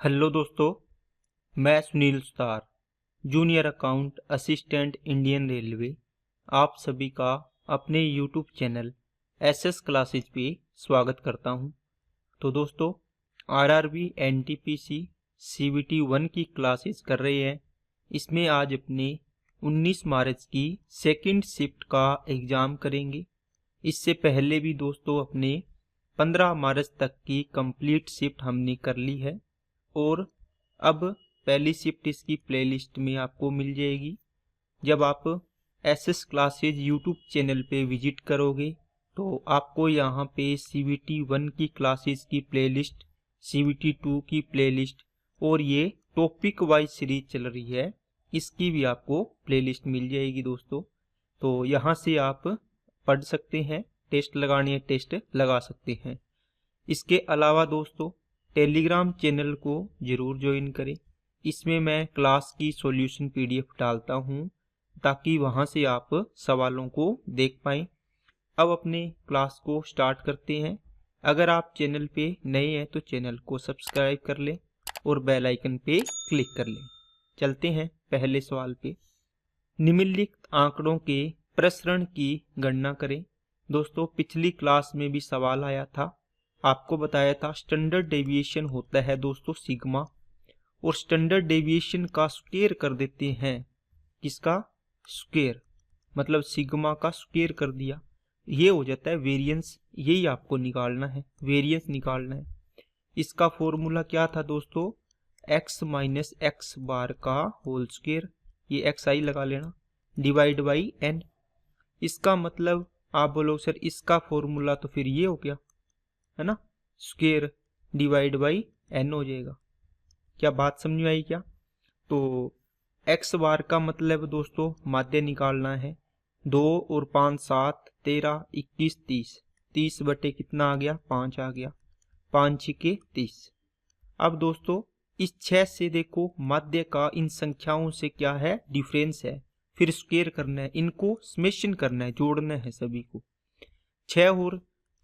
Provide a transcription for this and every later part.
Hello दोस्तों, मैं Sunil Sutar, junior account assistant Indian railway, आप सभी का अपने यूट्यूब चैनल एसएस क्लासेज पे स्वागत करता हूं। तो दोस्तों, आरआरबी एनटीपीसी सीवीटी 1 की क्लासेस कर रहे हैं। इसमें आज अपने 19 मार्च की सेकंड शिफ्ट का एग्ज़ाम करेंगे। इससे पहले भी दोस्तों अपने 15 मार्च तक की कंप्लीट शिफ्ट हमने कर ली है और अब पहली शिफ्ट इसकी प्लेलिस्ट में आपको मिल जाएगी। जब आप एसएस क्लासेज यूट्यूब चैनल पे विजिट करोगे तो आपको यहाँ पे सीवीटी 1 की क्लासेस की प्लेलिस्ट, सीवीटी 2 की प्लेलिस्ट और ये टॉपिक वाइज सीरीज चल रही है, इसकी भी आपको प्लेलिस्ट मिल जाएगी दोस्तों। तो यहाँ से आप पढ़ सकते हैं, टेस्ट लगाने हैं टेस्ट लगा सकते हैं। इसके अलावा दोस्तों टेलीग्राम चैनल को ज़रूर ज्वाइन करें। इसमें मैं क्लास की सॉल्यूशन पीडीएफ डालता हूं ताकि वहां से आप सवालों को देख पाएं। अब अपने क्लास को स्टार्ट करते हैं। अगर आप चैनल पे नए हैं तो चैनल को सब्सक्राइब कर लें और बेल आइकन पे क्लिक कर लें। चलते हैं पहले सवाल पे। निम्नलिखित आंकड़ों के प्रसरण की गणना करें। दोस्तों पिछली क्लास में भी सवाल आया था, आपको बताया था स्टैंडर्ड डेविएशन होता है दोस्तों सिग्मा, और स्टैंडर्ड डेविएशन का स्क्वायर कर देते हैं। किसका स्क्वायर? मतलब सिग्मा का स्क्वायर कर दिया, ये हो जाता है वेरिएंस। यही आपको निकालना है, वेरिएंस निकालना है। इसका फॉर्मूला क्या था दोस्तों? x माइनस एक्स बार का होल स्क्वायर, ये एक्स आई लगा लेना, डिवाइड बाई n। इसका मतलब आप बोलो सर इसका फॉर्मूला तो फिर ये हो गया है ना, स्क्वायर डिवाइड बाई n हो जाएगा। क्या बात समझ में आई क्या? तो x बार का मतलब दोस्तों माध्य निकालना है। 2 और 5 7 13 21 30, 30 बटे कितना आ गया? 5 आ गया, 5 छिके 30। अब दोस्तों इस 6 से देखो माध्य का इन संख्याओं से क्या है? डिफरेंस है। फिर स्क्वायर करना है, इनको समेशन करना है, जोड़ना है सभी को।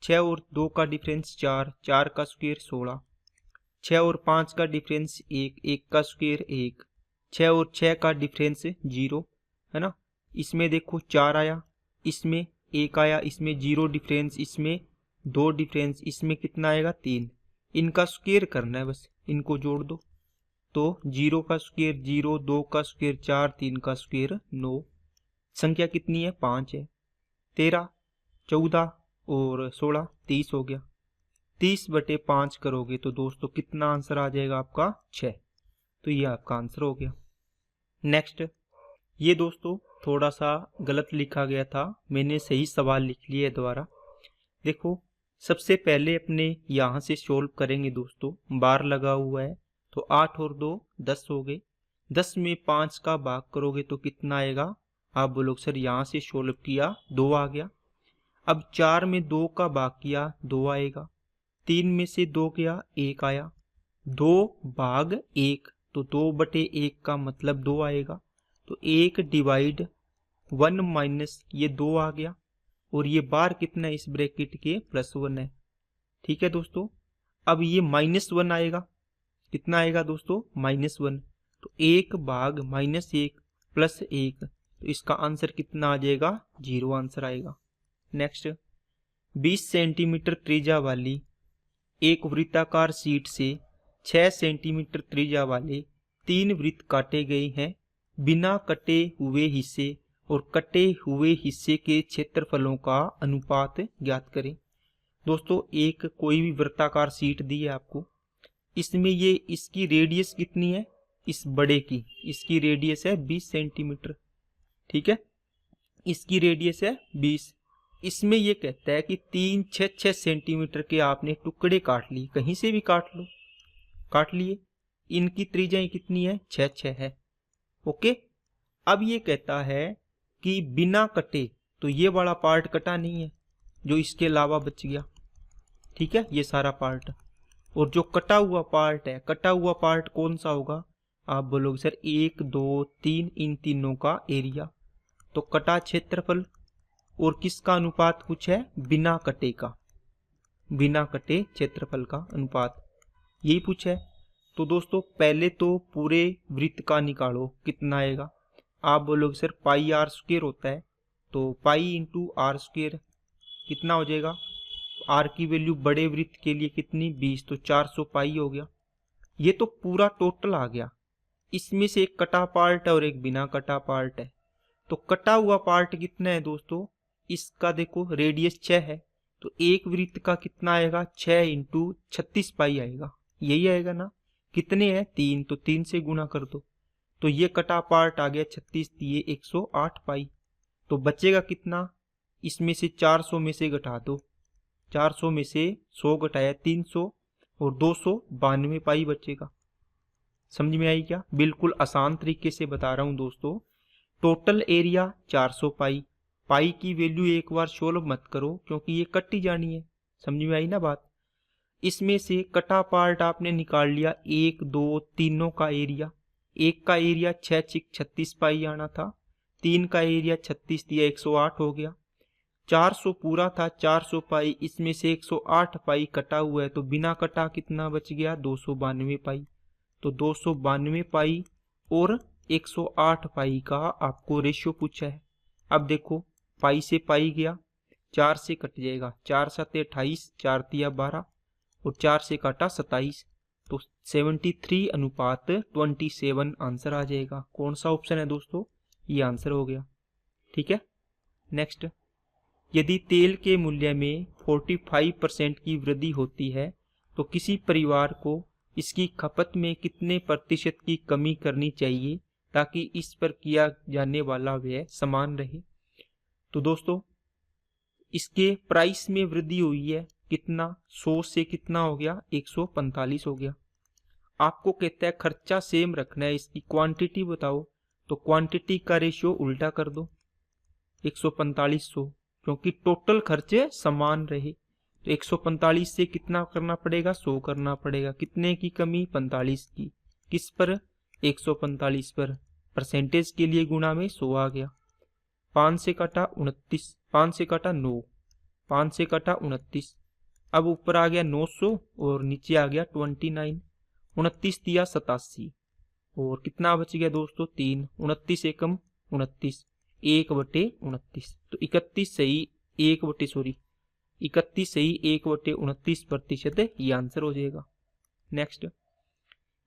6 और 2 का डिफरेंस 4, 4 का स्क्वायर 16। 6 और 5 का डिफरेंस 1, 1 का स्क्वायर 1। 6 और 6 का डिफरेंस 0 है ना। इसमें देखो 4 आया, इसमें 1 आया, इसमें 0 डिफरेंस, इसमें 2 डिफरेंस, इसमें कितना आएगा? 3। इनका स्क्वायर करना है, बस इनको जोड़ दो। तो 0 का स्क्वायर 0, 2 का स्क्वायर 4, 3 का स्क्वायर 9। संख्या कितनी है? 5 है। 13, 14 और 16, 30 हो गया। 30 बटे 5 करोगे तो दोस्तों कितना आंसर आ जाएगा आपका? 6। तो ये आपका आंसर हो गया। नेक्स्ट, ये दोस्तों थोड़ा सा गलत लिखा गया था, मैंने सही सवाल लिख लिया है दोबारा। देखो सबसे पहले अपने यहाँ से सोल्व करेंगे दोस्तों। बार लगा हुआ है तो 8 और 2 10 हो गए। 10 में 5 का भाग करोगे तो कितना आएगा? आप बोलो सर यहाँ से सोल्व किया 2 आ गया। अब 4 में 2 का भाग किया 2 आएगा। 3 में से 2 गया 1 आया। 2 भाग 1 तो 2 बटे 1 का मतलब 2 आएगा। तो 1 डिवाइड 1 माइनस ये 2 आ गया, और ये बार कितना है इस ब्रैकेट के? +1 है। ठीक है दोस्तों। अब ये -1 आएगा, कितना आएगा दोस्तों? -1। तो 1 भाग -1 + 1, तो इसका आंसर कितना आ जाएगा? 0 आंसर आएगा। नेक्स्ट, 20 सेंटीमीटर त्रिज्या वाली एक वृत्ताकार शीट से 6 सेंटीमीटर त्रिज्या वाले 3 वृत्त काटे गए हैं। बिना कटे हुए हिस्से और कटे हुए हिस्से के क्षेत्रफलों का अनुपात ज्ञात करें। दोस्तों एक कोई भी वृत्ताकार शीट दी है आपको, इसमें ये इसकी रेडियस कितनी है? इस बड़े की इसकी रेडियस है 20 सेंटीमीटर। ठीक है, इसकी रेडियस है 20। इसमें ये कहता है कि 3 6 सेंटीमीटर के आपने टुकड़े काट लिए, कहीं से भी काट लो, काट लिए। इनकी त्रिज्या कितनी है? 6 है। ओके। अब ये कहता है कि बिना कटे, तो ये वाला पार्ट कटा नहीं है, जो इसके अलावा बच गया। ठीक है, ये सारा पार्ट। और जो कटा हुआ पार्ट है, कटा हुआ पार्ट कौन सा होगा? आप बोलोगे सर 1 2 3, इन तीनों का एरिया। तो कटा क्षेत्रफल और किसका अनुपात कुछ है? बिना कटे का, बिना कटे क्षेत्रफल का अनुपात, यही पूछा है। तो दोस्तों पहले तो पूरे वृत्त का निकालो, कितना आएगा। आप बोलोगे सर पाई आर स्क्वायर होता है, तो पाई इंटू आर स्क्वायर कितना हो जाएगा। आर की वैल्यू बड़े वृत्त के लिए कितनी 20, तो 400 पाई हो गया। ये तो पूरा टोटल आ गया। इसमें से एक कटा पार्ट है और एक बिना कटा पार्ट है। तो कटा हुआ पार्ट कितना है दोस्तों, इसका देखो रेडियस 6 है, तो एक वृत्त का कितना आएगा 6 इंटू 36 पाई आएगा। यही आएगा ना। कितने हैं 3, तो 3 से गुना कर दो। तो ये कटा पार्ट आ गया 36 दिए 108 पाई। तो बचेगा कितना, इसमें से 400 में से घटा दो। 400 में से 100 घटाया 300 और 292 पाई बचेगा। समझ में आई क्या। बिल्कुल आसान तरीके से बता रहा हूं दोस्तों। टोटल एरिया 400 पाई। पाई की वैल्यू एक बार सोल्व मत करो क्योंकि ये कट ही जानी है। समझ में आई ना बात। इसमें से कटा पार्ट आपने निकाल लिया 1 2 तीनों का एरिया। एक का एरिया 6×36 पाई आना था, 3 का एरिया 36 दिया 108 हो गया। 400 पूरा था 400 पाई, इसमें से 108 पाई कटा हुआ है, तो बिना कटा कितना बच गया 292 पाई। तो 292 पाई और 108 पाई का आपको रेशियो पूछा है। अब देखो पाई से पाई गया, 4 से कट जाएगा, 4 7 28, 4 तिया 12 और 4 से काटा 27, तो 73:27 आंसर आ जाएगा। कौन सा ऑप्शन है दोस्तों, ये आंसर हो गया। ठीक है। नेक्स्ट, यदि तेल के मूल्य में 45% की वृद्धि होती है तो किसी परिवार को इसकी खपत में कितने प्रतिशत की कमी करनी चाहिए ताकि इस पर किया जाने वाला व्यय समान रहे। तो दोस्तों इसके प्राइस में वृद्धि हुई है, कितना 100 से कितना हो गया 145 हो गया। आपको कहता है खर्चा सेम रखना है, इसकी क्वांटिटी बताओ, तो क्वांटिटी का रेशियो उल्टा कर दो 145 क्योंकि टोटल खर्चे समान रहे। तो 145 से कितना करना पड़ेगा 100 करना पड़ेगा। कितने की कमी 45 की, किस पर 145 पर, परसेंटेज के लिए गुणा में 100 आ गया। 5 से काटा 29, 5 से काटा 9, 5 से काटा 29, अब ऊपर आ गया 900 और नीचे आ गया 29, 29 दिया 87 और कितना बच गया दोस्तों 3, 29 एकम 29, 1/29, तो 31 सही 31% ये आंसर हो जाएगा। नेक्स्ट,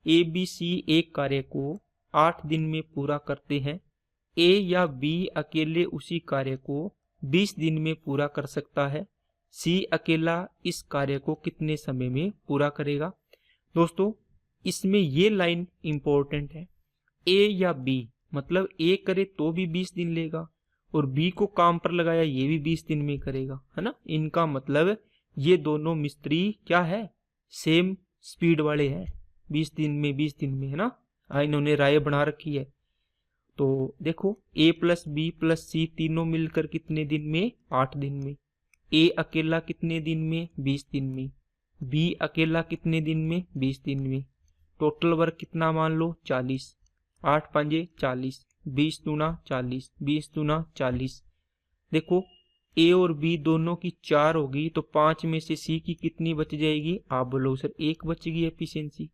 ABC एक कार्य को 8 दिन में पूरा करते हैं। A या B अकेले उसी कार्य को 20 दिन में पूरा कर सकता है। C अकेला इस कार्य को कितने समय में पूरा करेगा। दोस्तों इसमें ये लाइन इंपॉर्टेंट है, A या B, मतलब A करे तो भी 20 दिन लेगा और B को काम पर लगाया ये भी 20 दिन में करेगा, है ना। इनका मतलब ये दोनों मिस्त्री क्या है, सेम स्पीड वाले हैं, 20 दिन में, है ना। इन्होंने राय बना रखी है। तो देखो A + B + C तीनों मिलकर कितने दिन में 8 दिन में। A अकेला कितने दिन में 20 दिन में, B अकेला कितने दिन में 20 दिन में। टोटल वर्क कितना मान लो 40, 8 5 40, 20 दूना 40, 20 दूना 40। देखो A और B दोनों की 4 होगी तो 5 में से C की कितनी बच जाएगी, आप बोलो सर 1 बचेगी एफिशिएंसी।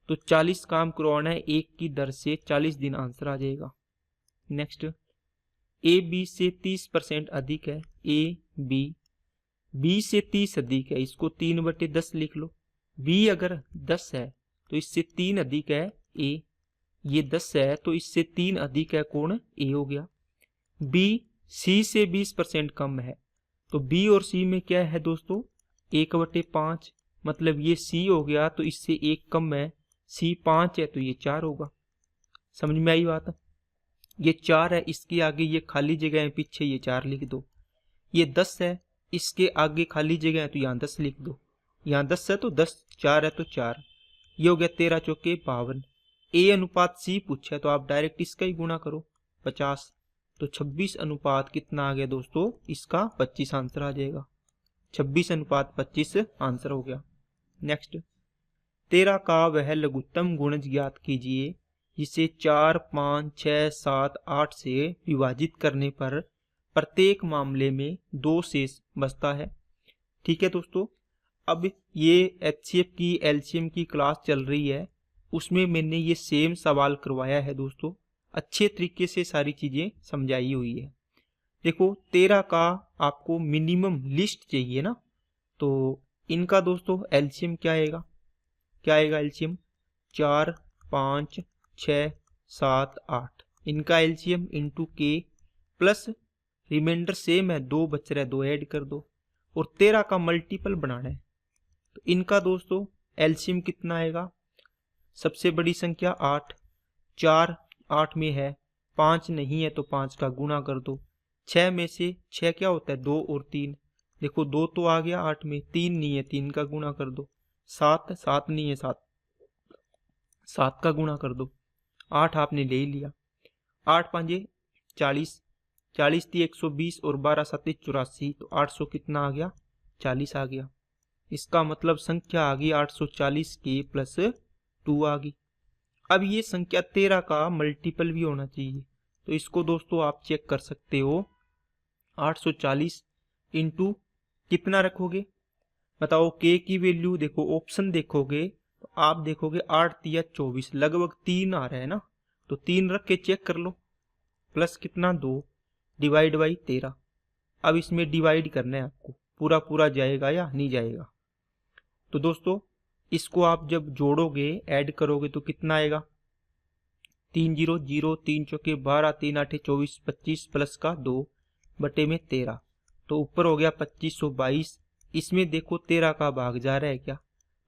तो 40 काम करवाना है 1 की दर से, 40 दिन आंसर आ जाएगा। नेक्स्ट, A B से 30% अधिक है। A B से 30 अधिक है, इसको 3/10 लिख लो। B अगर 10 है तो इससे 3 अधिक है A, ये 10 है तो इससे 3 अधिक है कौन, A हो गया। B C से 20% कम है, तो B और C में क्या है दोस्तों 1/5, मतलब ये C हो गया तो इससे 1 कम है, C 5 है तो ये 4 होगा। समझ में आई बात। ये 4 है, इसके आगे ये खाली जगह है, पीछे ये 4 लिख दो। ये 10 है, इसके आगे खाली जगह है तो यहाँ 10 लिख दो। यहाँ 10 है तो 10, 4 है तो 4, ये हो गया 13 चौके 52। A अनुपात C पूछा है तो आप डायरेक्ट इसका ही गुणा करो 50, तो 26 अनुपात कितना आ गया दोस्तों, इसका 25 आंसर आ जाएगा। 26:25 आंसर हो गया। नेक्स्ट, 13 का वह लघुत्तम गुणज ज्ञात कीजिए जिसे 4 5 6 7 8 से विभाजित करने पर प्रत्येक मामले में 2 शेष बचता है। ठीक है दोस्तों, अब ये HCF की LCM की क्लास चल रही है उसमें मैंने ये सेम सवाल करवाया है दोस्तों, अच्छे तरीके से सारी चीज़ें समझाई हुई है। देखो 13 का आपको मिनिमम लिस्ट चाहिए ना, तो इनका दोस्तों एलसीएम क्या आएगा एलसीएम 4 5 6 7 8, इनका एलसीएम इंटू के प्लस रिमाइंडर सेम है, 2 बच रहा है 2 ऐड कर दो, और 13 का मल्टीपल बनाना है। तो इनका दोस्तों एलसीएम कितना आएगा, सबसे बड़ी संख्या 8, 4 8 में है, 5 नहीं है तो 5 का गुणा कर दो, 6 में से 6 क्या होता है 2 और 3, देखो 2 तो आ गया 8 में, 3 नहीं है 3 का गुणा कर दो, 7 नहीं है 7 का गुणा कर दो, 8 आपने ले ही लिया, 8 5 40, 40 थी 120 और 12 7 84, तो 800 कितना आ गया 40 आ गया। इसका मतलब संख्या आ गई 840 के प्लस 2 आ गई। अब ये संख्या 13 का मल्टीपल भी होना चाहिए, तो इसको दोस्तों आप चेक कर सकते हो, 840 इंटू कितना रखोगे बताओ, के की वैल्यू देखो ऑप्शन देखोगे तो आप देखोगे 8 तिया 24, लगभग 3 आ रहा है ना, तो 3 रख के चेक कर लो, प्लस कितना 2 डिवाइड बाई 13। अब इसमें डिवाइड करना है आपको, पूरा पूरा जाएगा या नहीं जाएगा। तो दोस्तों इसको आप जब जोड़ोगे ऐड करोगे तो कितना आएगा, 3 0 0 3 चौके 12 3 8 24 25 प्लस का 2 बटे में 13, तो ऊपर हो गया 2522। इसमें देखो 13 का भाग जा रहा है क्या,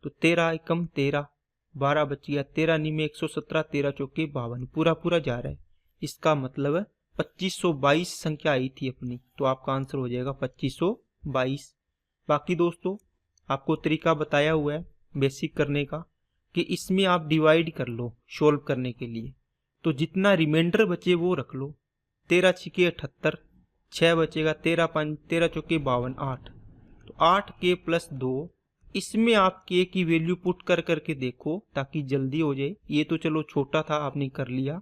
तो 13 एकम 13, 12 बच गया, 13 नहीं में 117, 13 चौके 52, पूरा पूरा जा रहा है। इसका मतलब 2522 संख्या आई थी अपनी, तो आपका आंसर हो जाएगा 2522। बाकी दोस्तों आपको तरीका बताया हुआ है बेसिक करने का, कि इसमें आप डिवाइड कर लो सोल्व करने के लिए, तो जितना रिमाइंडर बचे वो रख लो, 13 छिके 78, 6 बचेगा, 13 5 13 चौके 52 8, तो 8 के प्लस 2, इसमें आप के की वैल्यू पुट कर करके देखो ताकि जल्दी हो जाए। ये तो चलो छोटा था आपने कर लिया,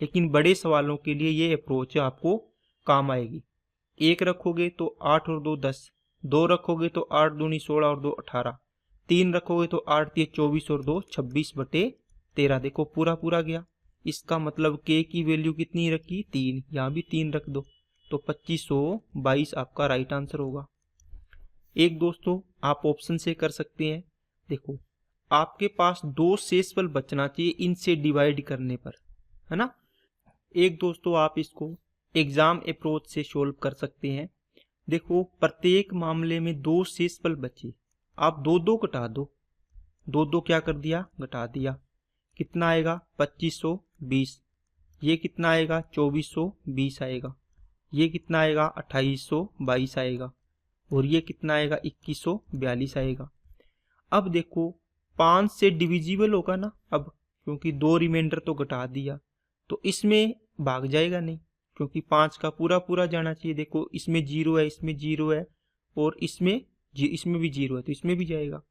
लेकिन बड़े सवालों के लिए ये अप्रोच आपको काम आएगी। 1 रखोगे तो 8 और 2 10, 2 रखोगे तो 8 दूनी 16 और 2 18, 3 रखोगे तो 8 3 24 और 2 26 बटे 13, देखो पूरा पूरा गया। इसका मतलब के की वैल्यू कितनी रखी 3, यहाँ भी 3 रख दो, तो 2522 आपका राइट आंसर होगा। एक दोस्तों आप ऑप्शन से कर सकते हैं, देखो आपके पास 2 शेषफल बचना चाहिए इनसे डिवाइड करने पर, है ना। एक दोस्तों आप इसको एग्जाम अप्रोच से सोल्व कर सकते हैं। देखो प्रत्येक मामले में 2 शेषफल बचे, आप 2 2 घटा दो, 2 2 क्या कर दिया घटा दिया, कितना आएगा 2520, ये कितना आएगा 2420 आएगा, ये कितना आएगा 2822 आएगा, और ये कितना आएगा 2142 आएगा। अब देखो 5 से डिविजिबल होगा ना, अब क्योंकि 2 रिमाइंडर तो घटा दिया, तो इसमें भाग जाएगा नहीं, क्योंकि 5 का पूरा पूरा जाना चाहिए। देखो इसमें 0 है, इसमें 0 है, और इसमें भी 0 है, तो इसमें भी जाएगा।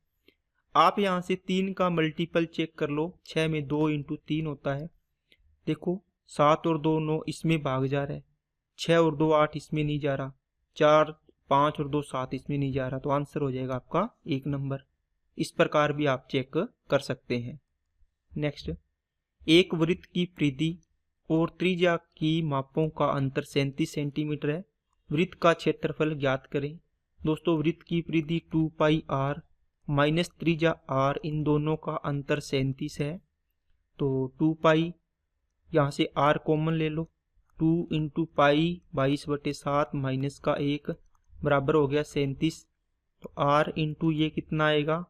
आप यहाँ से 3 का मल्टीपल चेक कर लो, 6 में 2 इंटू 3 होता है, देखो 7 और 2 9, इसमें भाग जा रहा है, 6 और 2 8, इसमें नहीं जा रहा, 4 5 और 2 7, इसमें नहीं जा रहा, तो आंसर हो जाएगा आपका 1 नंबर। इस प्रकार भी आप चेक कर सकते हैं। नेक्स्ट, एक वृत्त की परिधि और त्रिज्या की मापों का अंतर 37 सेंटीमीटर है, वृत्त का क्षेत्रफल ज्ञात करें। दोस्तों वृत्त की परिधि 2 पाई r माइनस त्रिज्या r, इन दोनों का अंतर 37 है, तो 2 पाई यहाँ से r कॉमन ले लो, 2 इंटू पाई 22/7 माइनस का 1 बराबर हो गया 37, तो r इंटू ये कितना आएगा,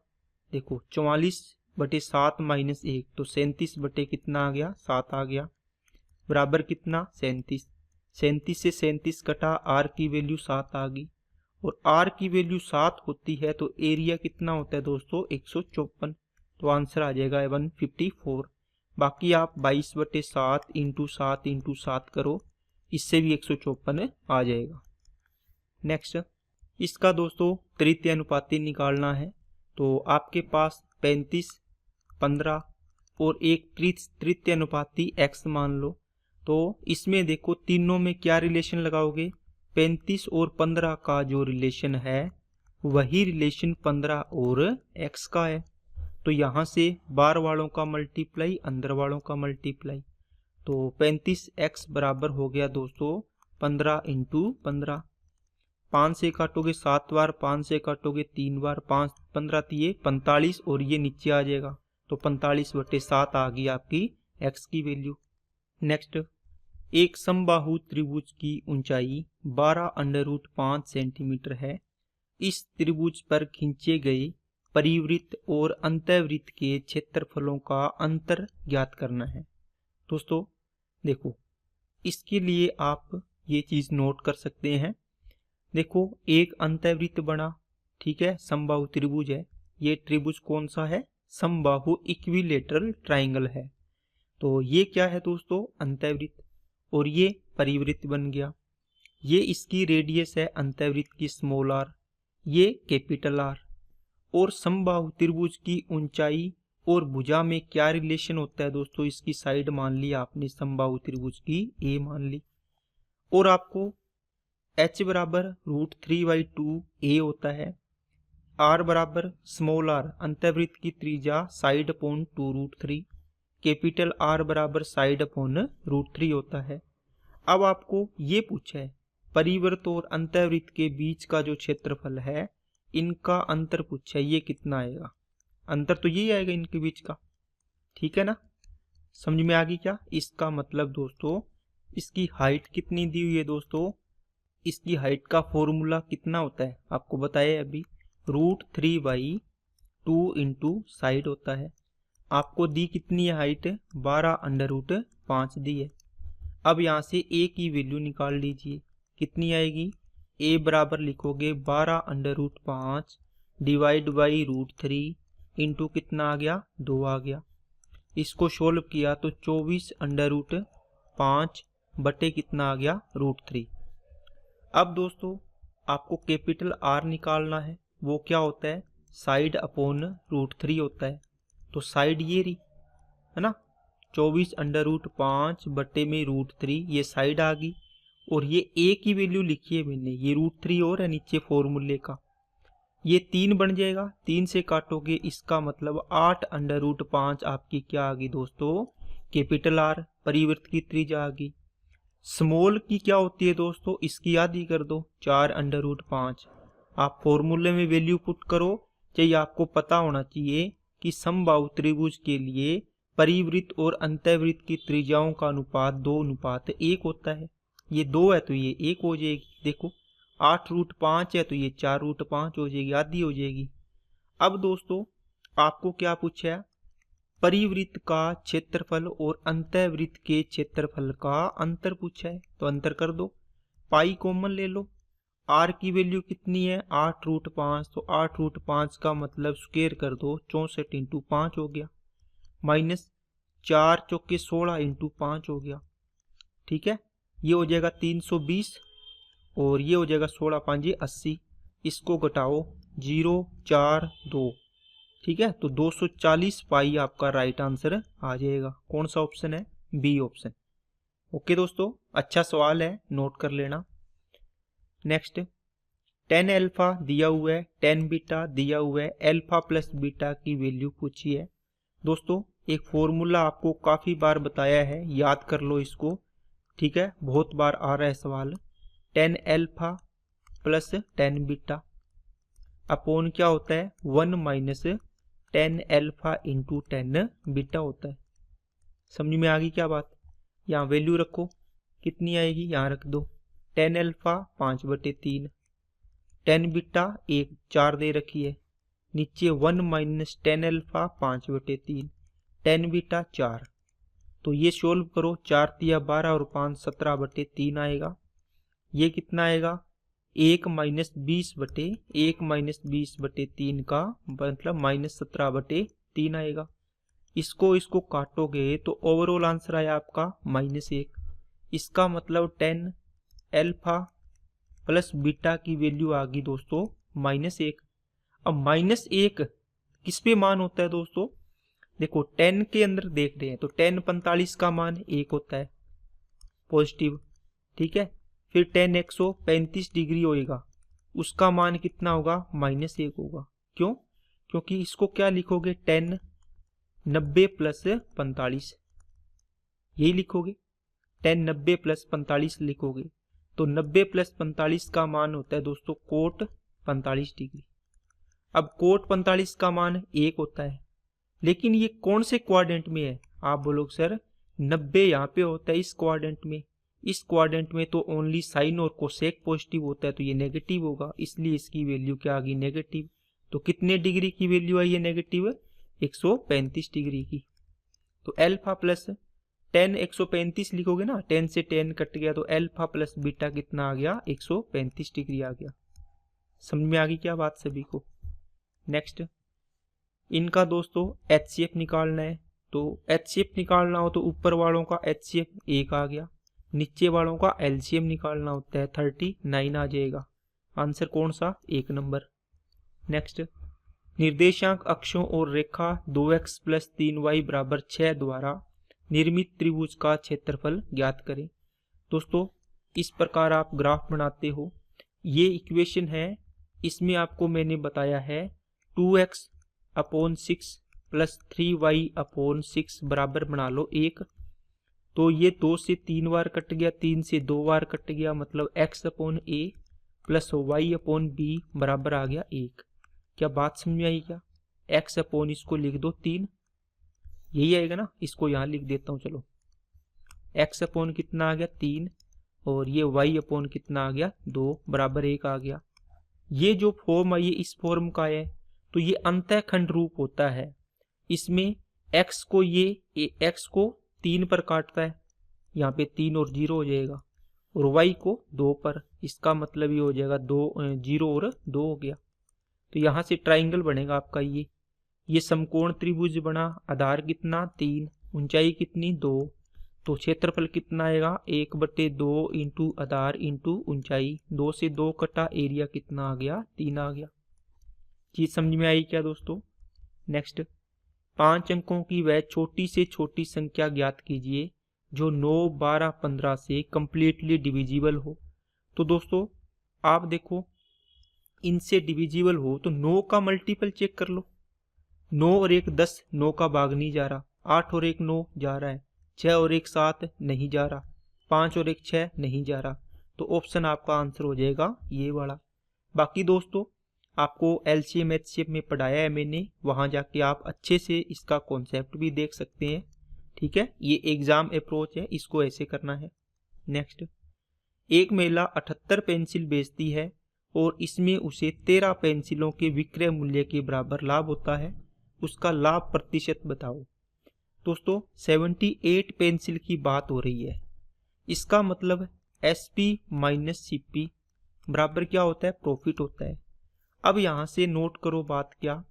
देखो 44/7 माइनस 1, तो 37 बटे कितना आ गया 7 आ गया, बराबर कितना 37, 37 से 37 कटा, r की वैल्यू 7 आ गई, और r की वैल्यू 7 होती है तो एरिया कितना होता है दोस्तों 154, तो आंसर आ जाएगा 154। बाकी आप 22/7 इंटू 7 इंटू 7 करो, इससे भी 154 आ जाएगा। नेक्स्ट, इसका दोस्तों तृतीय अनुपाती निकालना है, तो आपके पास 35 15 और एक तृतीय अनुपाती x मान लो, तो इसमें देखो तीनों में क्या रिलेशन लगाओगे, 35 और 15 का जो रिलेशन है वही रिलेशन 15 और x का है, तो यहाँ से बाहर वालों का मल्टीप्लाई, अंदर वालों का मल्टीप्लाई, तो 35x बराबर हो गया दोस्तों 15 इंटू 15। 5 से काटोगे 7 बार, 5 से काटोगे 3 बार, 5 15 तिये 45 और ये नीचे आ जाएगा, तो 45/7 आ गई आपकी x की वैल्यू। नेक्स्ट, एक समबाहु त्रिभुज की ऊंचाई 12√5 सेंटीमीटर है। इस त्रिभुज पर खींचे गए परिवृत्त और अंतःवृत्त के क्षेत्रफलों का अंतर ज्ञात करना है। दोस्तों देखो, इसके लिए आप ये चीज नोट कर सकते हैं। देखो, एक अंतःवृत्त बना, ठीक है, समबाहु त्रिभुज है। ये त्रिभुज कौन सा है? समबाहु इक्विलेटरल ट्राइंगल है। तो ये क्या है दोस्तों? अंतःवृत्त। और ये परिवृत्त बन गया। ये इसकी रेडियस है अंतःवृत्त की स्मॉल आर, ये कैपिटल आर। और समबाहु त्रिभुज की ऊंचाई और भुजा में क्या रिलेशन होता है दोस्तों? इसकी साइड मान ली आपने समबाहु त्रिभुज की ए मान ली, और आपको h बराबर √3/2 a होता है। r बराबर स्मॉल आर अंतःवृत्त की त्रिज्या साइड अपॉन 2√3, कैपिटल R बराबर साइड अपॉन √3 होता है। अब आपको ये पूछा है परिवृत्त और अंतःवृत्त के बीच का जो क्षेत्रफल है, इनका अंतर पूछा है, ये कितना आएगा? अंतर तो यही आएगा इनके बीच का, ठीक है ना? समझ में आ गई क्या? इसका मतलब दोस्तों, इसकी हाइट कितनी दी हुई है दोस्तों? इसकी हाइट का फॉर्मूला कितना होता है आपको बताया अभी, √3/2 इंटू साइड होता है। आपको दी कितनी है हाइट? 12√5 दी है। अब यहाँ से a की वैल्यू निकाल लीजिए, कितनी आएगी? a बराबर लिखोगे 12√5 डिवाइड बाई √3 इंटू कितना आ गया? 2 आ गया। इसको सोल्व किया तो 24√5 बटे कितना आ गया? √3। अब दोस्तों आपको कैपिटल R निकालना है, वो क्या होता है? साइड अपॉन √3 होता है। तो साइड ये रही है ना, 24√5 बटे में √3, ये साइड आ गई। और ये a की वैल्यू लिखी है मैंने, ये √3 और है नीचे फॉर्मूले का, ये 3 बन जाएगा। 3 से काटोगे, इसका मतलब 8√5 आपकी क्या आ गई दोस्तों? कैपिटल R परिवृत्त की त्रिज्या आ गई। स्मॉल की क्या होती है दोस्तों? इसकी आधी कर दो, 4√5। आप फॉर्मूले में वैल्यू पुट करो, चाहिए आपको पता होना चाहिए कि समबाहु त्रिभुज के लिए परिवृत्त और अंतःवृत्त की त्रिज्याओं का अनुपात 2:1 होता है। ये 2 है तो ये 1 हो जाएगी। देखो 8√5 है तो ये 4√5 हो जाएगी, आधी हो जाएगी। अब दोस्तों आपको क्या पूछा है? परिवृत्त का क्षेत्रफल और अंतःवृत्त के क्षेत्रफल का अंतर पूछा है, तो अंतर कर दो। पाई कॉमन ले लो। r की वैल्यू कितनी है? 8√5, तो 8√5 का मतलब स्क्वायर कर दो, 64 इंटू 5 हो गया, माइनस 4 चौके 16 इंटू 5 हो गया, ठीक है। ये हो जाएगा 320 और ये हो जाएगा 16 5 80। इसको घटाओ 0 4 2, ठीक है। तो 240 पाई आपका राइट आंसर आ जाएगा। कौन सा ऑप्शन है? B option. ओके दोस्तों, अच्छा सवाल है, नोट कर लेना। नेक्स्ट, tan अल्फा दिया हुआ है, tan बीटा दिया हुआ है, अल्फा प्लस बीटा की वैल्यू पूछी है। दोस्तों एक फॉर्मूला आपको काफी बार बताया है, याद कर लो इसको, ठीक है, बहुत बार आ रहा है सवाल। tan alpha plus tan beta upon क्या होता है? 1 minus tan alpha into tan beta होता है। समझ में आ गई क्या बात? यहाँ वैल्यू रखो, कितनी आएगी? यहाँ रख दो। tan अल्फा 5/3, tan बीटा 1 4 दे रखी है, नीचे 1 minus tan alpha 5/3, tan beta 4। तो ये सोल्व करो, 4 तिया 12 और 5 17/3 आएगा। ये कितना आएगा? 1 माइनस 20/3 का मतलब माइनस 17/3 आएगा। इसको काटोगे तो ओवरऑल आंसर आया आपका -1। इसका मतलब tan अल्फा प्लस बीटा की वैल्यू आ गई दोस्तों -1। अब -1 किस पे मान होता है दोस्तों? देखो tan के अंदर देख रहे हैं तो tan 45 का मान 1 होता है पॉजिटिव, ठीक है। फिर tan 135 डिग्री होएगा, उसका मान कितना होगा? -1 होगा। क्यों? क्योंकि इसको क्या लिखोगे, 10 90 प्लस 45, यही लिखोगे, 10 90 प्लस 45 लिखोगे। तो 90 प्लस 45 का मान होता है दोस्तों कोट 45 डिग्री। अब कोट 45 का मान 1 होता है, लेकिन ये कौन से क्वाड्रेंट में है? आप बोलोगे सर 90 यहाँ पे होता है इस क्वाड्रेंट में, इस क्वाड्रेंट में तो ओनली साइन और कोसेक पॉजिटिव होता है, तो ये नेगेटिव होगा, इसलिए इसकी वैल्यू क्या आ गई, नेगेटिव। तो कितने डिग्री की वैल्यू आई है नेगेटिव? 135 डिग्री की। तो अल्फा प्लस 10 135 लिखोगे ना, 10 से 10 कट गया, तो अल्फा प्लस बीटा कितना आ गया, 135 डिग्री आ गया। समझ में आ गई क्या बात सभी को? नेक्स्ट, इनका दोस्तों HCF निकालना है। तो HCF निकालना हो तो ऊपर वालों का HCF 1 आ गया, नीचे वालों का LCM निकालना होता है 39 आ जाएगा। आंसर कौन सा? 1 नंबर। नेक्स्ट, निर्देशांक अक्षों और रेखा 2x प्लस 3y बराबर 6 द्वारा निर्मित त्रिभुज का क्षेत्रफल ज्ञात करें। दोस्तों इस प्रकार आप ग्राफ बनाते हो, ये इक्वेशन है, इसमें आपको मैंने बताया है 2x upon 6 plus 3y upon 6 बराबर बना लो 1। तो ये 2 से 3 बार कट गया, 3 से 2 बार कट गया, मतलब x upon a plus y upon b बराबर आ गया 1। क्या बात समझ में आई क्या? x अपॉन इसको लिख दो 3, यही आएगा ना, इसको यहाँ लिख देता हूँ। चलो x अपॉन कितना आ गया 3, और ये y अपॉन कितना आ गया 2 बराबर 1 आ गया। ये जो फॉर्म है ये इस फॉर्म का है, तो ये अंतःखंड रूप होता है। इसमें x को ये x को 3 पर काटता है, यहाँ पे 3 और 0 हो जाएगा, और y को 2 पर, इसका मतलब ये हो जाएगा 2 0 और 2 हो गया। तो यहाँ से ट्राइंगल बनेगा आपका ये समकोण त्रिभुज बना। आधार कितना 3, ऊंचाई कितनी 2, तो क्षेत्रफल कितना आएगा 1/2 इंटू आधार इंटू ऊंचाई, 2 से 2 कटा, एरिया कितना आ गया 3 आ गया। चीज समझ में आई क्या दोस्तों? नेक्स्ट, 5 अंकों की वह छोटी से छोटी संख्या ज्ञात कीजिए जो 9 12 15 से कंप्लीटली डिविजिबल हो। तो दोस्तों आप देखो, इनसे डिविजिबल हो तो 9 का मल्टीपल चेक कर लो। 9 और 1 10, 9 का भाग नहीं जा रहा, 8 और 1 9 जा रहा है, 6 और 1 7 नहीं जा रहा, 5 और 1 6 नहीं जा रहा, तो ऑप्शन आपका आंसर हो जाएगा ये वाला। बाकी दोस्तों आपको LCM HCF में पढ़ाया है मैंने, वहां जाके आप अच्छे से इसका कॉन्सेप्ट भी देख सकते हैं। ठीक है, ये एग्जाम अप्रोच है, इसको ऐसे करना है। नेक्स्ट, एक महिला 78 पेंसिल बेचती है और इसमें उसे 13 पेंसिलों के विक्रय मूल्य के बराबर लाभ होता है, उसका लाभ प्रतिशत बताओ। दोस्तों 78 पेंसिल की बात हो रही है, इसका मतलब SP माइनस CP बराबर क्या होता है, प्रॉफिट होता है। अब यहां से नोट करो बात क्या,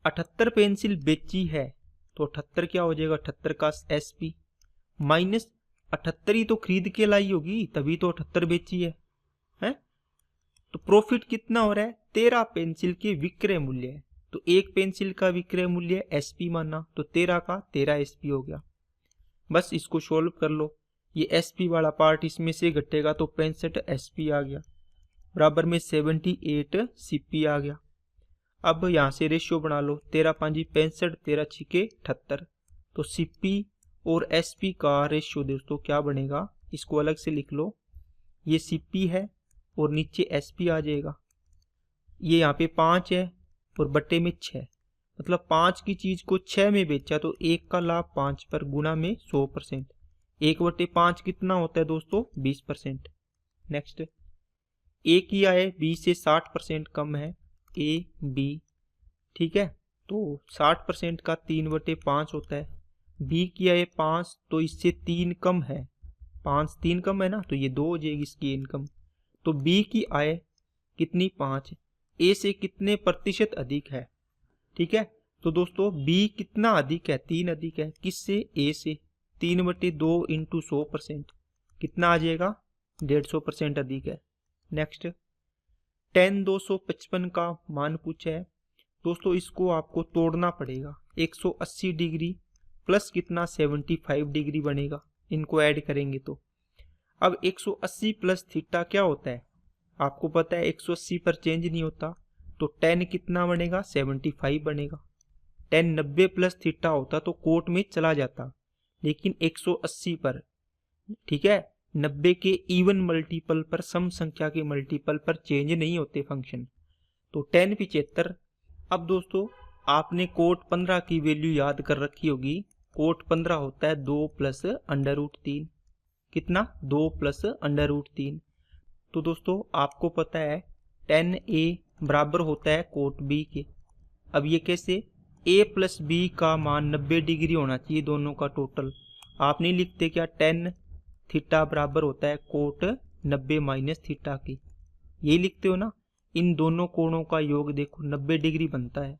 78 पेंसिल बेची है तो 78 क्या हो जाएगा, 78 का SP माइनस 78 ही तो खरीद के लाई होगी, तभी तो 78 बेची है, तो प्रॉफिट कितना हो रहा है, 13 पेंसिल के विक्रय मूल्य है। तो एक पेंसिल का विक्रय मूल्य SP माना, तो 13 का 13 SP हो गया। बस इसको सोल्व कर लो, ये SP वाला पार्ट इसमें से घटेगा तो 65 SP आ गया, बराबर में 78 CP आ गया। अब यहां से रेशियो बना लो, 13 5 65, 13 6 78, तो CP और SP का रेशियो दोस्तों क्या बनेगा, इसको अलग से लिख लो, ये CP है और नीचे SP आ जाएगा। ये यहाँ पे 5 है और बट्टे में 6, मतलब 5 की चीज को 6 में बेचा तो 1 का लाभ 5 पर गुना में 100%, 1/5 कितना होता है दोस्तों, 20%। नेक्स्ट, A की आय B से 60% कम है, AB, ठीक है, तो 60% का 3/5 होता है। B की आय 5, तो इससे 3 कम है, 5 3 कम है ना, तो ये 2 हो जाएगी इसकी इनकम। तो B की आय कितनी 5, A से कितने प्रतिशत अधिक है, ठीक है। तो दोस्तों B कितना अधिक है, 3 अधिक है, किससे, A से, 3/2 इंटू 100% कितना आ जाएगा, 150% अधिक है। नेक्स्ट, tan 255 का मान पूछा है दोस्तों, इसको आपको तोड़ना पड़ेगा, 180 डिग्री प्लस कितना 75 डिग्री बनेगा, इनको ऐड करेंगे तो। अब 180 प्लस थीटा क्या होता है, आपको पता है 180 पर चेंज नहीं होता, तो टेन कितना बनेगा 75 बनेगा। टेन 90 प्लस थीटा होता तो कोट में चला जाता, लेकिन 180 पर, ठीक है, 90 के इवन मल्टीपल पर, सम संख्या के मल्टीपल पर चेंज नहीं होते फंक्शन। तो टेन 75। अब दोस्तों आपने कोट 15 की वैल्यू याद कर रखी होगी। कोट 15 होता है 2 प्लस अंडर रूट 3। कितना? 2 प्लस अंडर रूट 3। तो दोस्तों आपको पता है टेन ए बराबर होता है कोट बी के। अब ये कैसे? ए प्लस बी का मान 90 डिग्री होना चाहिए दोनों का टोटल। आप नहीं लिखते क्या टेन थीटा बराबर होता है कोट 90 माइनस थीटा की? यही लिखते हो ना। इन दोनों कोणों का योग देखो 90 डिग्री बनता है।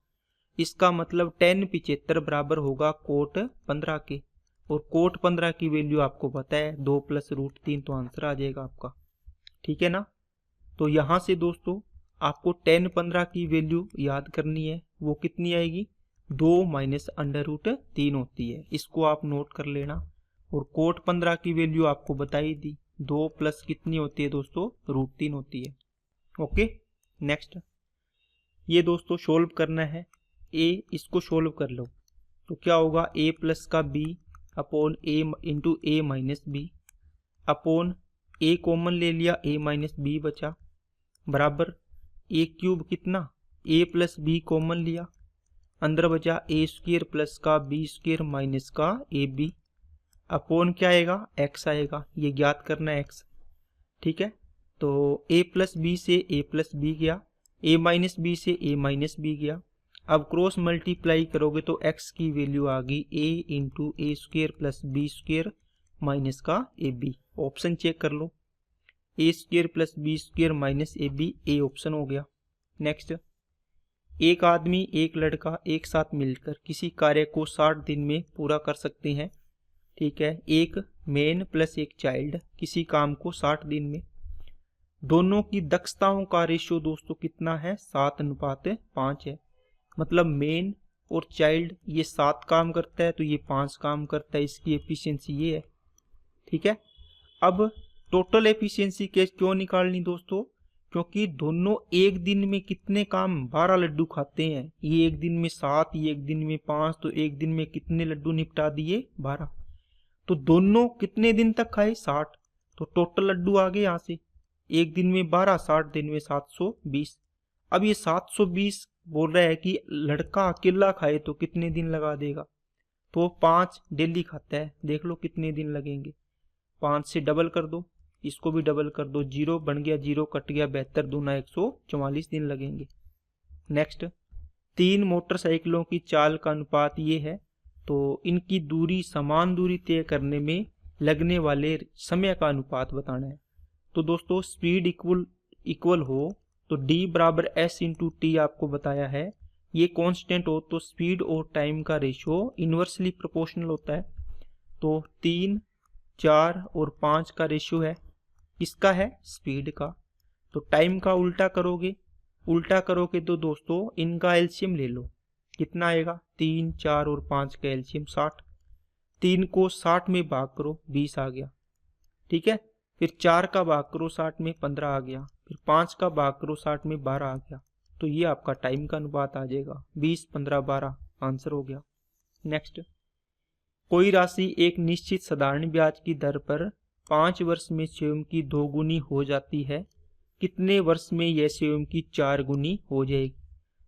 इसका मतलब टेन 75 बराबर होगा कोट 15 के। और कोट 15 की वैल्यू आपको पता है 2 प्लस रूट 3, तो आंसर आ जाएगा आपका। ठीक है ना। तो यहां से दोस्तों आपको टेन 15 की वैल्यू याद करनी है। वो कितनी आएगी? 2 माइनस अंडर रूट 3 होती है। इसको आप नोट कर लेना। और कोट 15 की वैल्यू आपको बताई दी, 2 प्लस कितनी होती है दोस्तों? रूट 3 होती है। ओके, नेक्स्ट ये दोस्तों सोल्व करना है। ए इसको सोल्व कर लो तो क्या होगा? ए प्लस का बी अपॉन ए इंटू ए माइनस बी अपॉन ए कॉमन ले लिया, ए माइनस बी बचा, बराबर ए क्यूब कितना? ए प्लस बी कॉमन लिया, अंदर बचा ए स्क्वायर प्लस का बी स्क्वायर माइनस का ए बी अपॉन क्या आएगा? एक्स आएगा। ये ज्ञात करना है एक्स। ठीक है, तो a प्लस बी से a प्लस बी गया, a माइनस बी से a माइनस बी गया। अब क्रॉस मल्टीप्लाई करोगे तो x की वैल्यू आ गई a into A square plus B square minus का ए बी। ऑप्शन चेक कर लो, A square plus B square minus A B, A option हो गया। नेक्स्ट, एक आदमी एक लड़का एक साथ मिलकर किसी कार्य को 60 दिन में पूरा कर सकते हैं। ठीक है, एक मैन प्लस एक चाइल्ड किसी काम को 60 दिन में। दोनों की दक्षताओं का रेशियो दोस्तों कितना है? 7:5 है। मतलब मेन और चाइल्ड ये 7 काम करता है तो ये 5 काम करता है। इसकी एफिशिएंसी ये है। ठीक है, अब टोटल एफिशिएंसी कैसे क्यों निकालनी दोस्तों? क्योंकि दोनों एक दिन में कितने काम? 12 लड्डू खाते हैं। ये एक दिन में 7, ये एक दिन में 5, तो एक दिन में कितने लड्डू निपटा दिए? 12। तो दोनों कितने दिन तक खाए? 60। तो टोटल लड्डू आ गए यहाँ से। एक दिन में 12, 60 दिन में 720। अब ये 720 बोल रहा है कि लड़का अकेला खाए तो कितने दिन लगा देगा? तो 5 डेली खाता है, देख लो कितने दिन लगेंगे। 5 से डबल कर दो, इसको भी डबल कर दो, 0 बन गया, 0 कट गया, 72 दूना 144 दिन लगेंगे। नेक्स्ट, 3 मोटरसाइकिलों की चाल का अनुपात ये है, तो इनकी दूरी समान दूरी तय करने में लगने वाले समय का अनुपात बताना है। तो दोस्तों स्पीड इक्वल हो तो d बराबर s इंटू टी आपको बताया है। ये कांस्टेंट हो तो स्पीड और टाइम का रेशियो इन्वर्सली प्रोपोर्शनल होता है। तो 3, 4 और 5 का रेशियो है, किसका है? स्पीड का। तो टाइम का उल्टा करोगे तो दोस्तों इनका एलसीएम ले लो, कितना आएगा? 3, 4 और 5 का एलसीएम 60। 3 को 60 में भाग करो, 20 आ गया। ठीक है, फिर 4 का भाग करो 60 में, 15 आ गया। फिर 5 का भाग करो 60 में, 12 आ गया। तो ये आपका टाइम का अनुपात आ जाएगा 20, 15, 12, आंसर हो गया। नेक्स्ट, कोई राशि एक निश्चित साधारण ब्याज की दर पर 5 वर्ष में स्वयं की 2 गुनी हो जाती है, कितने वर्ष में यह स्वयं की 4 गुनी हो जाएगी?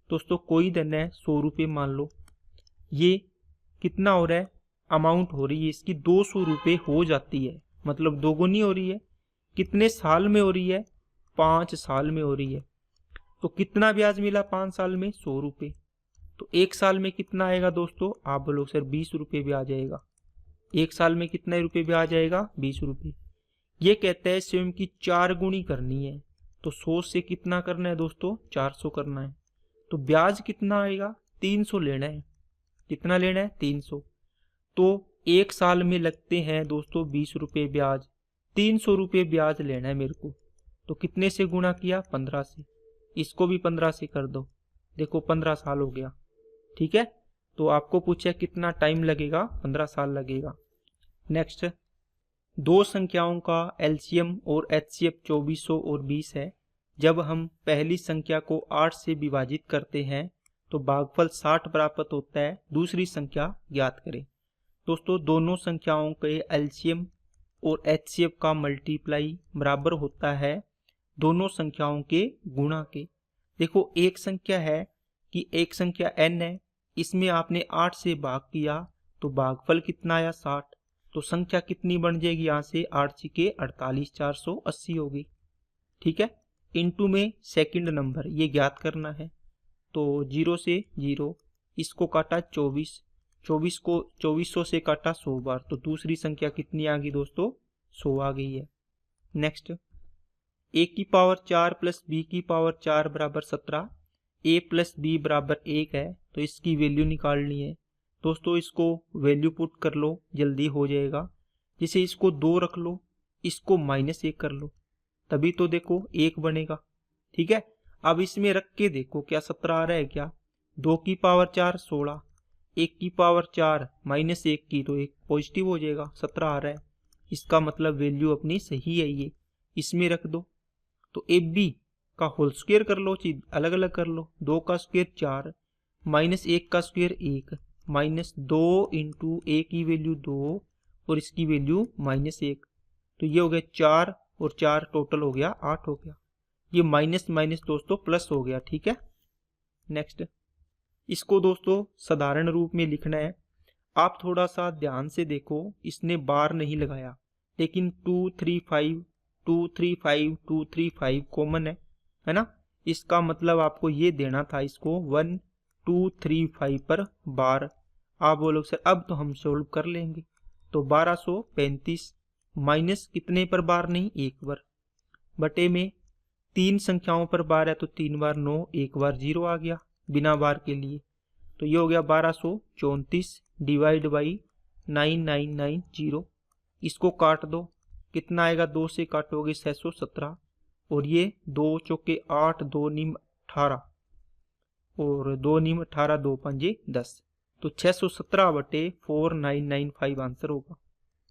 दोस्तों कोई धन है 100 रुपये मान लो, ये कितना हो रहा है? अमाउंट हो रही है इसकी 200 रुपये हो जाती है, मतलब 2 गुनी हो रही है। कितने साल में हो रही है? 5 साल में हो रही है। तो कितना ब्याज मिला 5 साल में? 100 रुपये। तो 1 साल में कितना आएगा दोस्तों? आप बोलो सर 20 रुपये ब्याज आएगा। 1 साल में कितने रुपये ब्याज आएगा? 20 रुपये। ये कहता है स्वयं की 4 गुनी करनी है, तो 100 से कितना करना है दोस्तों? 400 करना है। तो ब्याज कितना आएगा? 300 लेना है। कितना लेना है? 300। तो 1 साल में लगते हैं दोस्तों 20 रुपये ब्याज, 300 रुपये ब्याज लेना है मेरे को। तो कितने से गुणा किया? 15 से। इसको भी 15 से कर दो, देखो 15 साल हो गया। ठीक है, तो आपको पूछा कितना टाइम लगेगा? 15 साल लगेगा। नेक्स्ट, 2 संख्याओं का एलसीएम और एचसीएफ 2400 और 20 है, जब हम पहली संख्या को 8 से विभाजित करते हैं तो भागफल 60 प्राप्त होता है। दूसरी संख्या ज्ञात करें। दोस्तों दोनों संख्याओं के एलसीएम और एचसीएफ का मल्टीप्लाई बराबर होता है दोनों संख्याओं के गुणा के। देखो एक संख्या है कि एक संख्या n है, इसमें आपने 8 से भाग किया तो भागफल कितना आया 60। तो संख्या कितनी बन जाएगी यहाँ से 8 के 48 480 होगी। ठीक है। इनटू में सेकंड नंबर ये ज्ञात करना है। तो 0 से 0 इसको काटा 24, 24 को 2400 से काटा 100 बार, तो दूसरी संख्या कितनी आ गई दोस्तों 100 आ गई है। नेक्स्ट a की पावर 4 प्लस b की पावर 4 बराबर 17, a प्लस b बराबर 1 है तो इसकी वैल्यू निकालनी है। दोस्तों इसको वैल्यू पुट कर लो, जल्दी हो जाएगा। जैसे इसको 2 रख लो, इसको -1 कर लो, तभी तो देखो 1 बनेगा। ठीक है। अब इसमें रख के देखो क्या 17 आ रहा है क्या। 2 की पावर 4 16, 1 की पावर 4 -1 की तो 1 पॉजिटिव हो जाएगा, 17 आ रहा है। इसका मतलब वैल्यू अपनी सही है ये। इसमें रख दो तो AB का होल स्क्वायर कर लो, चीज अलग अलग कर लो। 2 का स्क्वायर 4, -1 का स्क्वायर 1, -2 इंटू A की वैल्यू 2 और इसकी वैल्यू -1, तो ये हो गया 4 और 4 टोटल हो गया 8 हो गया। ये माइनस माइनस दोस्तों प्लस हो गया। ठीक है। नेक्स्ट इसको दोस्तों साधारण रूप में लिखना है। आप थोड़ा सा ध्यान से देखो, इसने बार नहीं लगाया लेकिन 2 3 5 2 3 5 2 3 5 कॉमन है ना। इसका मतलब आपको ये देना था इसको 1 2 3 5 पर बार। आप बोलोगे सर अब तो हम सोल्व कर लेंगे। तो 1235 माइनस कितने पर बार नहीं 1 बार, बटे में 3 संख्याओं पर बार है तो 3 बार 9, 1 बार 0 आ गया बिना बार के लिए। तो ये हो गया 1234 डिवाइड बाई 9990। इसको काट दो, कितना आएगा 2 से काटोगे 617 और ये 2 चौके 8 2 नीम 18 और 2 नीम 18 2 पंजे 10, तो 617 बटे 4995 आंसर होगा।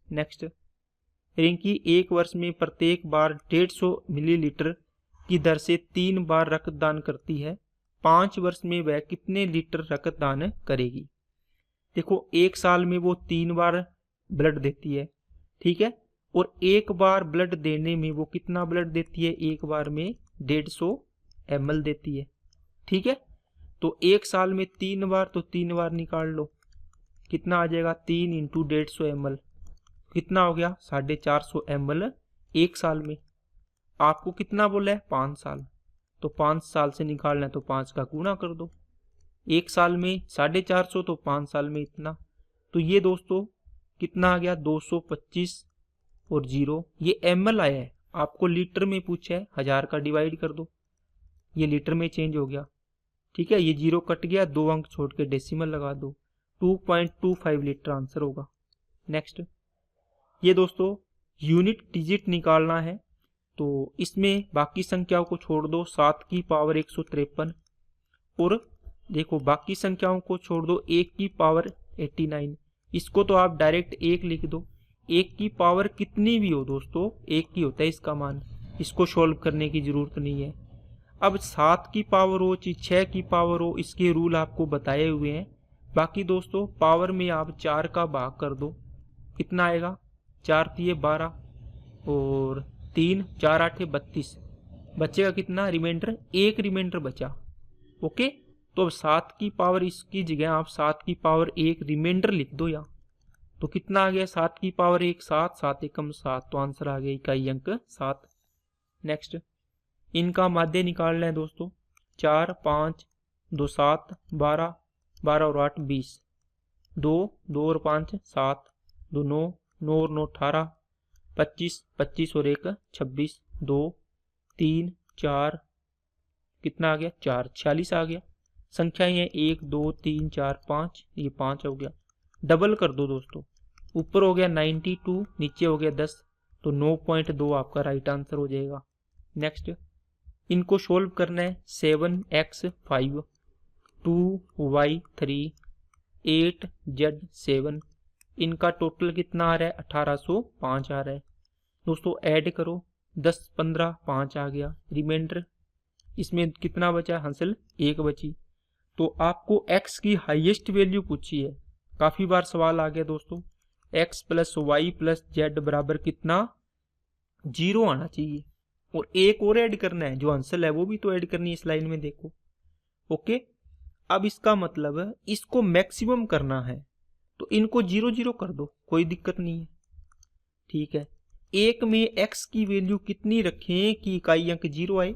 नेक्स्ट रिंकी एक वर्ष में प्रत्येक बार 150 मिलीलीटर की दर से 3 बार रक्तदान करती है। 5 वर्ष में वह कितने लीटर रक्तदान करेगी। देखो एक साल में वो 3 बार ब्लड देती है। ठीक है। और एक बार ब्लड देने में वो कितना ब्लड देती है, एक बार में 150 ml देती है। ठीक है। तो एक साल में 3 बार, तो 3 बार निकाल लो, कितना आ जाएगा 3 इंटू 150 ml, कितना हो गया 450 ml एक साल में। आपको कितना बोला है 5 साल, तो 5 साल से निकालना है तो 5 का गुणा कर दो। एक साल में 450 तो 5 साल में इतना, तो ये दोस्तों कितना आ गया 225 और 0, ये ml आया है। आपको लीटर में पूछा है, 1000 का डिवाइड कर दो, ये लीटर में चेंज हो गया। ठीक है। ये 0 कट गया, 2 अंक छोड़ के डेसिमल लगा दो, 2.25 लीटर आंसर होगा। नेक्स्ट ये दोस्तों यूनिट डिजिट निकालना है, तो इसमें बाकी संख्याओं को छोड़ दो, 7 की पावर 153 और देखो बाकी संख्याओं को छोड़ दो 1 की पावर 89। इसको तो आप डायरेक्ट 1 लिख दो। 1 की पावर कितनी भी हो दोस्तों 1 की होता है इसका मान, इसको सॉल्व करने की जरूरत नहीं है। अब 7 की पावर हो चाहे 6 की पावर हो, इसके रूल आपको बताए हुए हैं। बाकी दोस्तों पावर में आप 4 का भाग कर दो, कितना आएगा 4 3 12 और 3 4 8 32, बचेगा कितना रिमाइंडर, 1 रिमाइंडर बचा। ओके। तो अब 7 की पावर इसकी जगह आप 7 की पावर 1 रिमाइंडर लिख दो यहाँ, तो कितना आ गया 7 की पावर 1 7, 7 एकम 7, तो आंसर आ गया इकाई अंक 7। नेक्स्ट इनका माध्य निकालना है दोस्तों, 4 5 2 7 12 12 और 8 20, 2 2 और 5 7, 2 9 9 और 9 18, 25 25 और 1 26, 2 3 4 कितना आ गया 4 46 आ गया। संख्याएं हैं 1 2 3 4 5, ये 5 हो गया। डबल कर दो दोस्तों, ऊपर हो गया 92 नीचे हो गया 10, तो 9.2 आपका राइट आंसर हो जाएगा। नेक्स्ट इनको सोल्व करना है, 7x5 2y3 8z7, इनका टोटल कितना आ रहा है 1805 आ रहा है। दोस्तों ऐड करो, 10 15 5 आ गया, रिमाइंडर इसमें कितना बचा हंसल, 1 बची। तो आपको x की हाईएस्ट वैल्यू पूछी है, काफ़ी बार सवाल आ गया दोस्तों, x plus y plus z बराबर कितना, 0 आना चाहिए। और एक और ऐड करना है, जो आंसर है वो भी तो ऐड करनी है इस लाइन में, देखो। ओके, अब इसका मतलब इसको मैक्सिमम करना है, तो इनको 0 0 कर दो, कोई दिक्कत नहीं है। ठीक है, एक में x की वैल्यू कितनी रखें कि इकाई अंक 0 आए,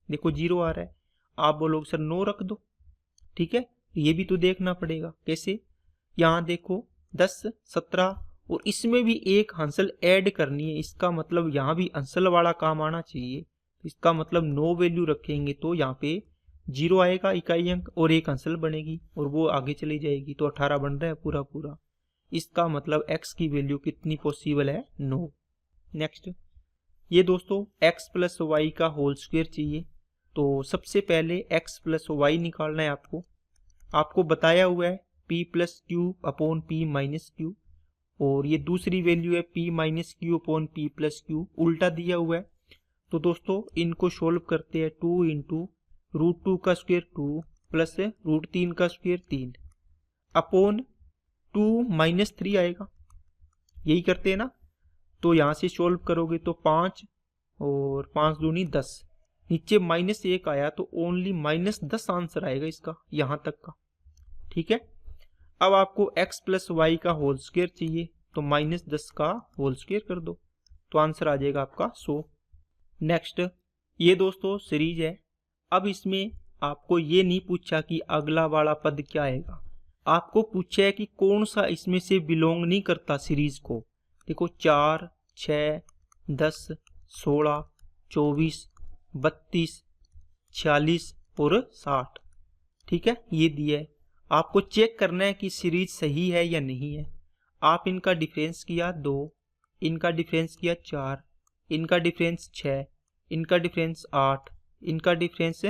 देखो 0 आ रहा है। आप बोलोगे सर 9 रख दो, ठीक है, ये भी तो देखना पड़ेगा कैसे। यहाँ देखो 10 17, और इसमें भी एक हंसल ऐड करनी है, इसका मतलब यहाँ भी हंसल वाला काम आना चाहिए। इसका मतलब 9 वैल्यू रखेंगे तो यहाँ पे 0 आएगा इकाई अंक, और एक हंसल बनेगी और वो आगे चली जाएगी, तो 18 बन रहा है पूरा पूरा। इसका मतलब x की वैल्यू कितनी पॉसिबल है, 9। नेक्स्ट, ये दोस्तों x प्लस वाई का होल स्क्वायर चाहिए। तो सबसे पहले x प्लस वाई निकालना है आपको बताया हुआ है p plus Q upon p minus Q, और ये दूसरी वैल्यू है p minus Q upon p plus Q, उल्टा दिया हुआ है। तो दोस्तों इनको सोल्व करते हैं, 2 इंटू रूट 2 का स्क्वायर 2 प्लस रूट 3 का स्क्वायर 3 अपॉन 2 माइनस 3 आएगा, यही करते हैं ना। तो यहाँ से सोल्व करोगे तो 5 और 5 दूनी 10, नीचे -1 आया तो ओनली -10 आंसर आएगा इसका, यहाँ तक का। ठीक है, अब आपको x प्लस वाई का होल स्क्वायर चाहिए, तो -10 का होल स्क्वायर कर दो, तो आंसर आ जाएगा आपका 100। नेक्स्ट, ये दोस्तों सीरीज है। अब इसमें आपको ये नहीं पूछा कि अगला वाला पद क्या आएगा, आपको पूछा है कि कौन सा इसमें से बिलोंग नहीं करता सीरीज को। देखो 4 6 10 16 24 32 46 और 60, ठीक है, ये दिया है। आपको चेक करना है कि सीरीज सही है या नहीं है। आप इनका डिफरेंस किया 2, इनका डिफरेंस किया 4, इनका डिफरेंस 6, इनका डिफरेंस 8, इनका डिफरेंस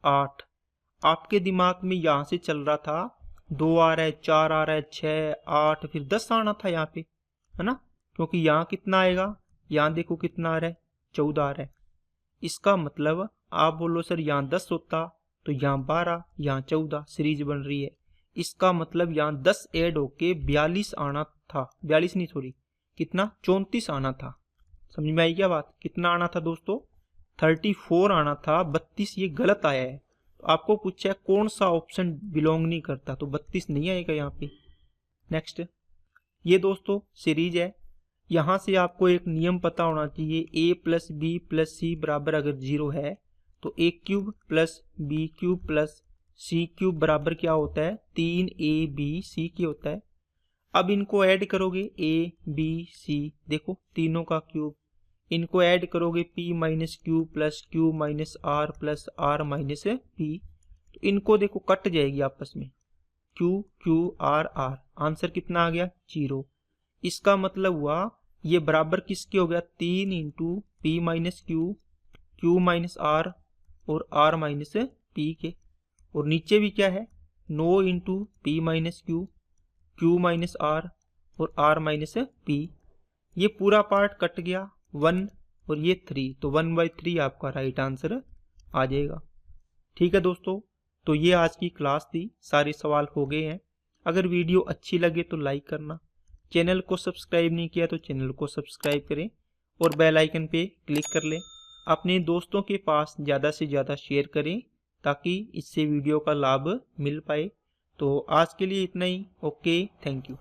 8। आपके दिमाग में यहाँ से चल रहा था 2 आ रहा है, 4 आ रहा है, 6 8 फिर 10 आना था यहाँ पे, है ना, क्योंकि यहाँ कितना आएगा, यहाँ देखो कितना आ रहा है, 14 आ रहा है। इसका मतलब आप बोलो सर यहाँ 10 होता तो यहाँ 12, यहाँ 14, सीरीज बन रही है। इसका मतलब यहाँ 10 ऐड होके 42 आना था, 42 नहीं सॉरी, कितना 34 आना था। समझ में आई क्या बात, कितना आना था दोस्तों, 34 आना था, 32 ये गलत आया है। तो आपको पूछा है कौन सा ऑप्शन बिलोंग नहीं करता, तो 32 नहीं आएगा यहाँ पे। नेक्स्ट, ये दोस्तों सीरीज है। यहाँ से आपको एक नियम पता होना चाहिए, a plus b plus c बराबर अगर 0 है तो a cube plus b cube plus c cube बराबर क्या होता है, 3ab के होता है। अब इनको ऐड करोगे a b c, देखो तीनों का क्यूब, इनको ऐड करोगे p minus q plus q minus r plus r minus p, तो इनको देखो कट जाएगी आपस में, q q r r, answer कितना आ गया 0। इसका मतलब हुआ ये बराबर किसके हो गया, 3 into p minus q minus r और आर माइनस पी के, और नीचे भी क्या है 9 into p minus q minus r और आर माइनस पी। ये पूरा पार्ट कट गया 1 और ये 3, तो 1/3 आपका राइट आंसर आ जाएगा। ठीक है दोस्तों, तो ये आज की क्लास थी, सारे सवाल हो गए हैं। अगर वीडियो अच्छी लगे तो लाइक करना, चैनल को सब्सक्राइब नहीं किया तो चैनल को सब्सक्राइब करें और बेल आइकन पे क्लिक कर लें। अपने दोस्तों के पास ज़्यादा से ज़्यादा शेयर करें ताकि इससे वीडियो का लाभ मिल पाए। तो आज के लिए इतना ही, ओके, थैंक यू।